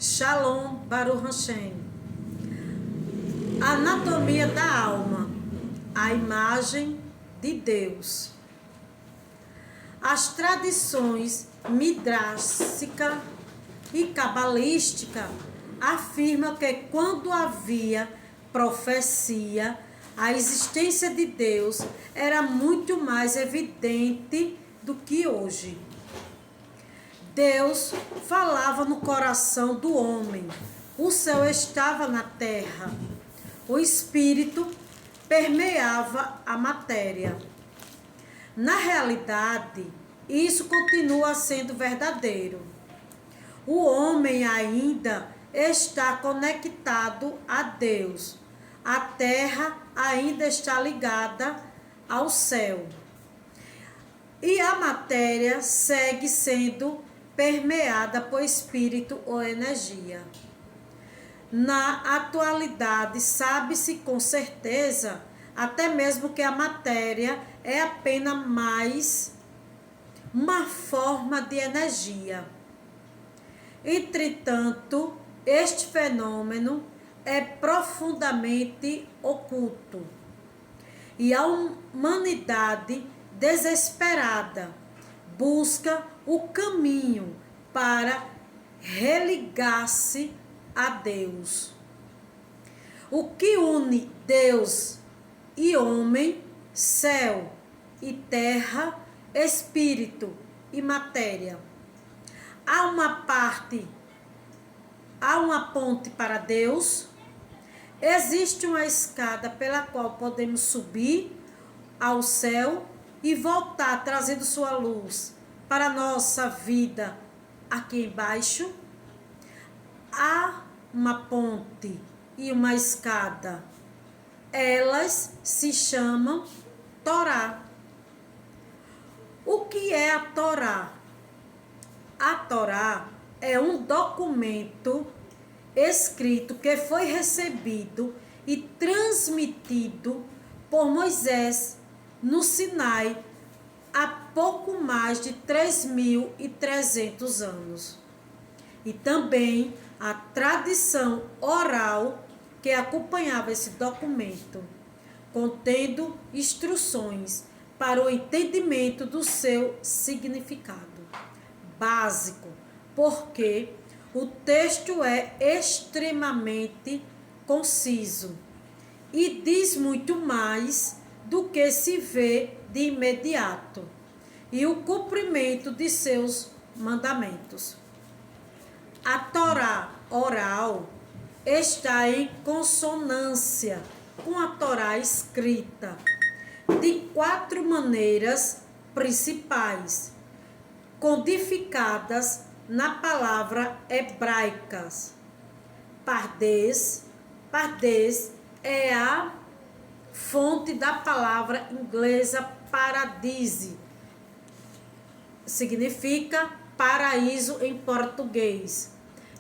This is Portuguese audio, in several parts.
Shalom Baruch Hashem. Anatomia da alma, a imagem de Deus. As tradições midrásica e cabalística afirmam que quando havia profecia, a existência de Deus era muito mais evidente do que hoje. Deus falava no coração do homem, o céu estava na terra, o espírito permeava a matéria. Na realidade, isso continua sendo verdadeiro. O homem ainda está conectado a Deus. A terra ainda está ligada ao céu. E a matéria segue sendo permeada por espírito ou energia. Na atualidade, sabe-se com certeza, até mesmo que a matéria é apenas mais uma forma de energia. Entretanto, este fenômeno é profundamente oculto. E a humanidade desesperada busca o caminho para religar-se a Deus. O que une Deus e homem, céu e terra, espírito e matéria. Há uma ponte para Deus. Existe uma escada pela qual podemos subir ao céu e voltar trazendo sua luz para a nossa vida aqui embaixo. Há uma ponte e uma escada. Elas se chamam Torá. O que é a Torá? A Torá é um documento escrito que foi recebido e transmitido por Moisés no Sinai há pouco mais de 3.300 anos. E também a tradição oral que acompanhava esse documento, contendo instruções para o entendimento do seu significado básico, porque o texto é extremamente conciso e diz muito mais do que se vê de imediato, e o cumprimento de seus mandamentos. A Torá oral está em consonância com a Torá escrita de 4 maneiras principais, codificadas na palavra hebraica. Pardes é a fonte da palavra inglesa paradise. Significa paraíso em português,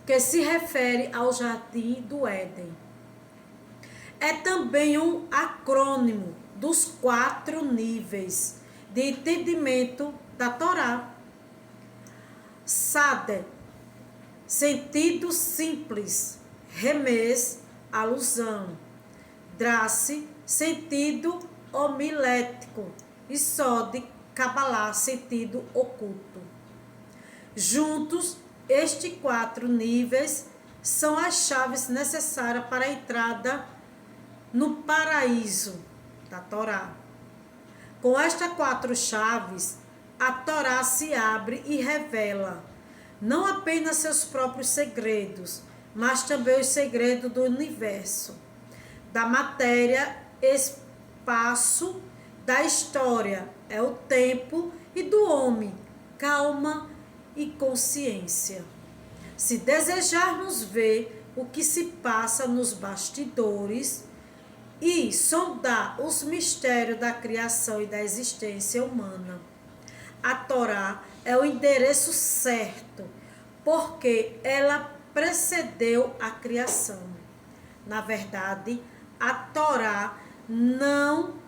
que se refere ao jardim do Éden. É também um acrônimo dos 4 níveis de entendimento da Torá. Sade, sentido simples, remes, alusão. Drace, sentido homilético, e Sode, Cabalá, sentido oculto. Juntos, estes 4 níveis são as chaves necessárias para a entrada no paraíso da Torá. Com estas 4 chaves, a Torá se abre e revela não apenas seus próprios segredos, mas também os segredos do universo, da matéria, espaço, da história, é o tempo, e do homem, calma e consciência. Se desejarmos ver o que se passa nos bastidores e sondar os mistérios da criação e da existência humana, a Torá é o endereço certo, porque ela precedeu a criação. Na verdade, a Torá não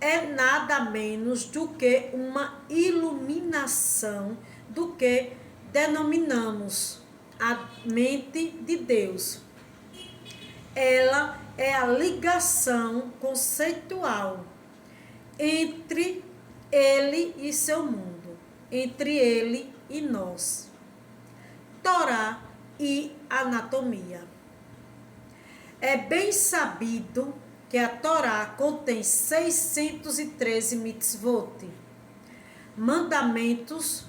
é nada menos do que uma iluminação do que denominamos a mente de Deus. Ela é a ligação conceitual entre ele e seu mundo, entre ele e nós. Torá e anatomia. É bem sabido que a Torá contém 613 mitzvot, mandamentos,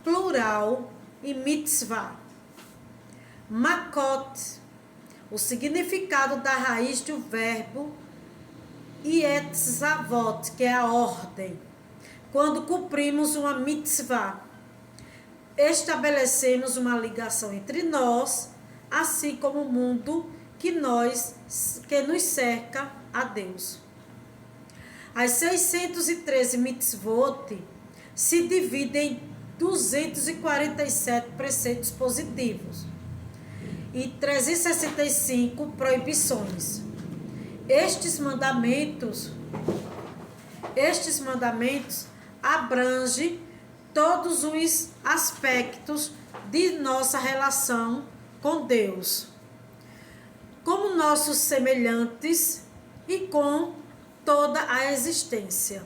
plural, e mitzvah. Makot, o significado da raiz do verbo yetzavot, que é a ordem. Quando cumprimos uma mitzvah, estabelecemos uma ligação entre nós, assim como o mundo que nos cerca a Deus. As 613 mitzvot se dividem em 247 preceitos positivos e 365 proibições. Estes mandamentos abrangem todos os aspectos de nossa relação com Deus, como nossos semelhantes e com toda a existência.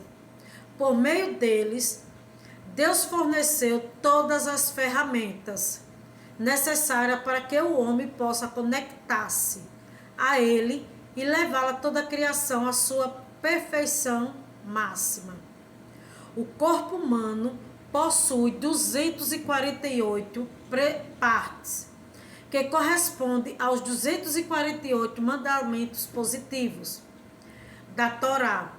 Por meio deles, Deus forneceu todas as ferramentas necessárias para que o homem possa conectar-se a Ele e levá-la toda a criação à sua perfeição máxima. O corpo humano possui 248 partes, que corresponde aos 248 mandamentos positivos da Torá,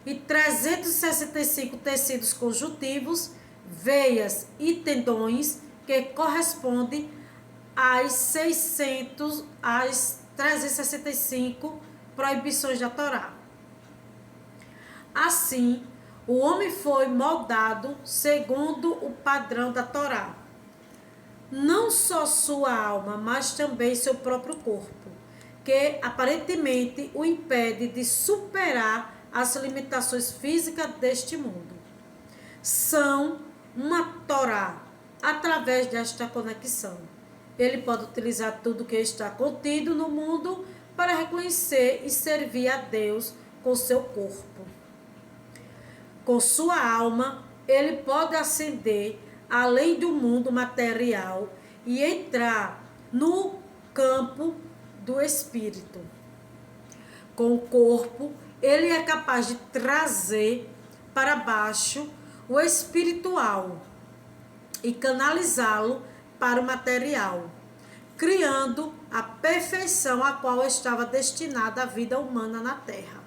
e 365 tecidos conjuntivos, veias e tendões, que correspondem às 365 proibições da Torá. Assim, o homem foi moldado segundo o padrão da Torá. Não só sua alma, mas também seu próprio corpo, que aparentemente o impede de superar as limitações físicas deste mundo. São uma Torá através desta conexão. Ele pode utilizar tudo que está contido no mundo para reconhecer e servir a Deus com seu corpo. Com sua alma, ele pode ascender além do mundo material e entrar no campo do espírito. Com o corpo, ele é capaz de trazer para baixo o espiritual e canalizá-lo para o material, criando a perfeição a qual estava destinada a vida humana na terra.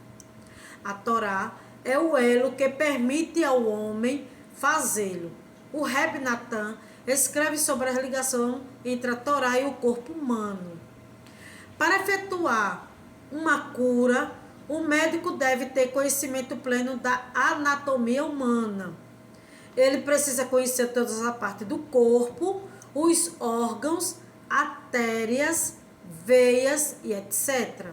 A Torá é o elo que permite ao homem fazê-lo. O Reb Natan escreve sobre a ligação entre a Torá e o corpo humano. Para efetuar uma cura, o médico deve ter conhecimento pleno da anatomia humana. Ele precisa conhecer todas as partes do corpo, os órgãos, artérias, veias e etc.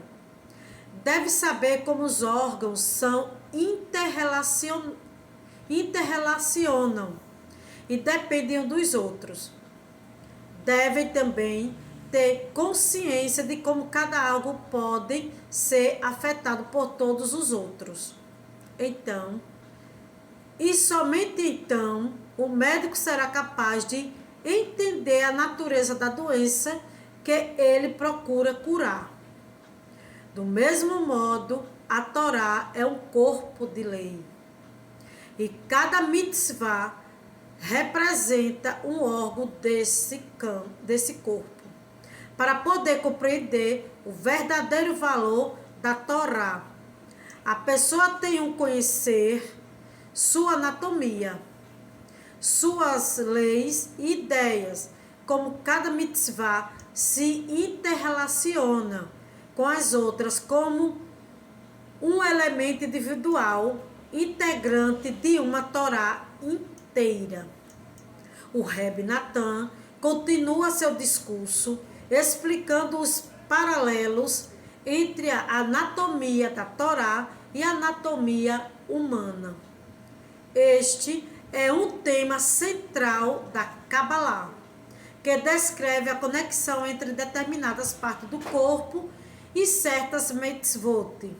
Deve saber como os órgãos são interrelacionam e dependem uns dos outros. Devem também ter consciência de como cada algo pode ser afetado por todos os outros. Então, e somente então, o médico será capaz de entender a natureza da doença que ele procura curar. Do mesmo modo, a Torá é um corpo de lei. E cada mitzvah representa um órgão desse corpo. Para poder compreender o verdadeiro valor da Torá, a pessoa tem que conhecer sua anatomia, suas leis e ideias, como cada mitzvah se interrelaciona com as outras como um elemento individual, integrante de uma Torá inteira. O Reb Natan continua seu discurso explicando os paralelos entre a anatomia da Torá e a anatomia humana. Este é um tema central da Kabbalah, que descreve a conexão entre determinadas partes do corpo e certas mitzvot.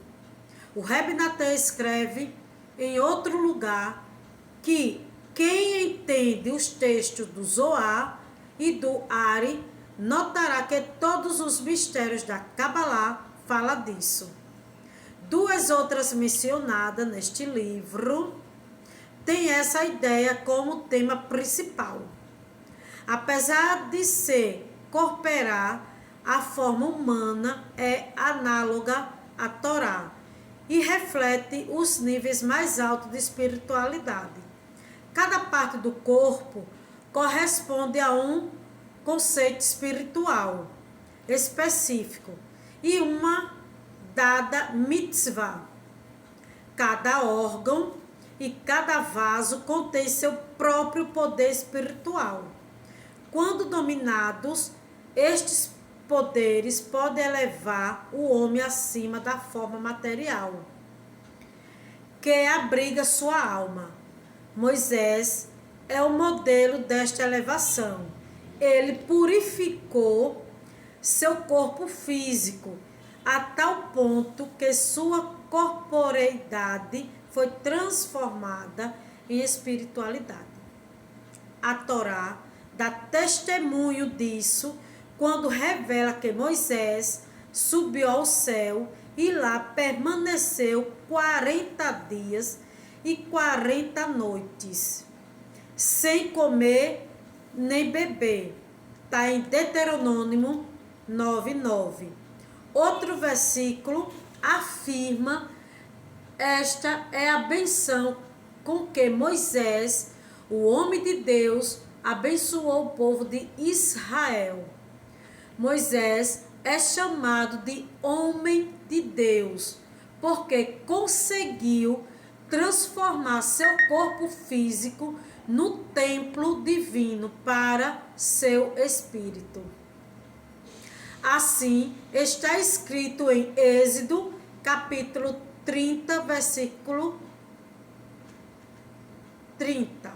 O Rebbe Natan escreve em outro lugar que quem entende os textos do Zohar e do Ari notará que todos os mistérios da Kabbalah falam disso. Duas outras mencionadas neste livro têm essa ideia como tema principal. Apesar de ser corporal, a forma humana é análoga à Torá e reflete os níveis mais altos de espiritualidade. Cada parte do corpo corresponde a um conceito espiritual específico e uma dada mitzvah. Cada órgão e cada vaso contém seu próprio poder espiritual. Quando dominados, estes poderes podem elevar o homem acima da forma material, que abriga sua alma. Moisés é o modelo desta elevação. Ele purificou seu corpo físico a tal ponto que sua corporeidade foi transformada em espiritualidade. A Torá dá testemunho disso quando revela que Moisés subiu ao céu e lá permaneceu 40 dias e 40 noites, sem comer nem beber. Está em Deuteronômio 9:9. Outro versículo afirma esta é a benção com que Moisés, o homem de Deus, abençoou o povo de Israel. Moisés é chamado de homem de Deus, porque conseguiu transformar seu corpo físico no templo divino para seu espírito. Assim está escrito em Êxodo, capítulo 30, versículo 30.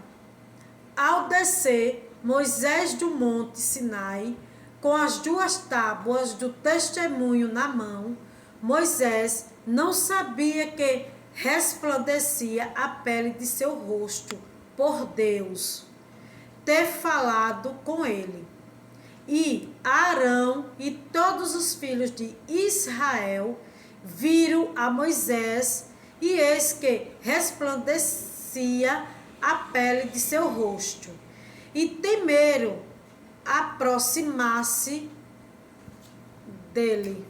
Ao descer Moisés do monte Sinai, com as 2 tábuas do testemunho na mão, Moisés não sabia que resplandecia a pele de seu rosto por Deus ter falado com ele. E Arão e todos os filhos de Israel viram a Moisés, e eis que resplandecia a pele de seu rosto, e temeram aproximar-se dele.